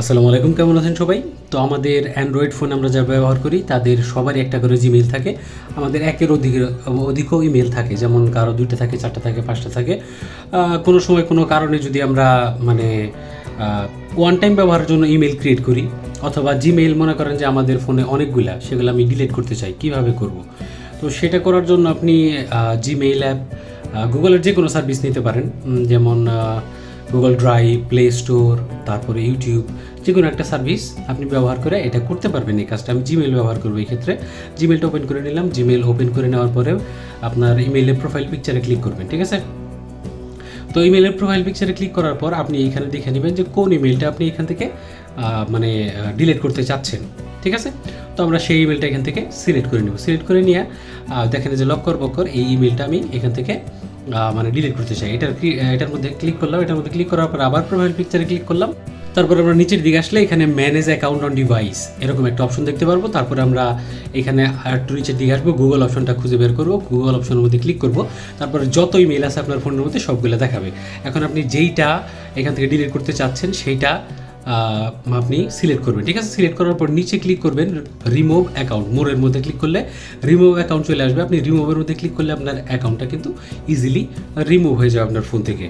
আসসালামু আলাইকুম, কেমন আছেন সবাই? তো আমাদের অ্যান্ড্রয়েড ফোন আমরা যা ব্যবহার করি তাদের সবারই একটা করে জিমেইল থাকে। আমাদের একের অধিকও ইমেল থাকে, যেমন কারো 2টা থাকে, 4টা থাকে, 5টা থাকে। কোনো সময় কোনো কারণে যদি আমরা মানে ওয়ান টাইম ব্যবহারের জন্য ইমেল ক্রিয়েট করি, অথবা জিমেইল মনে করেন যে আমাদের ফোনে অনেকগুলা, সেগুলো আমি ডিলিট করতে চাই, কিভাবে করব? তো সেটা করার জন্য আপনি জিমেইল অ্যাপ, গুগলের যে কোনো সার্ভিস নিতে পারেন, যেমন গুগল ড্রাইভ, প্লে স্টোর, তারপরে ইউটিউব, যে কোনো একটা সার্ভিস আপনি ব্যবহার করে এটা করতে পারবেন। এই কাজটা আমি জিমেইল ব্যবহার করবো এই ক্ষেত্রে। জিমেইলটা ওপেন করে নিলাম। জিমেইল ওপেন করে নেওয়ার পরে আপনার ইমেইলের প্রোফাইল পিকচারে ক্লিক করবেন, ঠিক আছে? তো ইমেইলের প্রোফাইল পিকচারে ক্লিক করার পর আপনি এইখানে দেখে নেবেন যে কোন ইমেইলটা আপনি এখান থেকে ডিলিট করতে চাচ্ছেন, ঠিক আছে? তো আমরা সেই ইমেইলটা এখান থেকে সিলেক্ট করে নেব। সিলেক্ট করে নিয়ে দেখেন যে লক্কর বক্কর এই ইমেইলটা আমি এখান থেকে ডিলিট করতে চাই। এটার মধ্যে ক্লিক করলাম। এটার মধ্যে ক্লিক করার পর আবার প্রোফাইল পিকচারে ক্লিক করলাম। তারপর আমরা নিচের দিকে আসলে এখানে ম্যানেজ অ্যাকাউন্ট অন ডিভাইস এরকম একটা অপশন দেখতে পারবো। তারপরে আমরা এখানে একটু নিচের দিকে আসবো, গুগল অপশনটা খুঁজে বের করবো। গুগল অপশনের মধ্যে ক্লিক করবো। তারপরে যত ইমেল আছে আপনার ফোনের মধ্যে সবগুলো দেখাবে। এখন আপনি যেইটা এখান থেকে ডিলিট করতে চাচ্ছেন সেইটা আপনি সিলেক্ট করবেন, ঠিক আছে? সিলেক্ট করার পর নিচে ক্লিক করবেন রিমুভ অ্যাকাউন্ট। মোরের মধ্যে ক্লিক করলে রিমুভ অ্যাকাউন্ট চলে আসবে। আপনি রিমুভের মধ্যে ক্লিক করলে আপনার অ্যাকাউন্টটা কিন্তু ইজিলি রিমুভ হয়ে যাবে আপনার ফোন থেকে।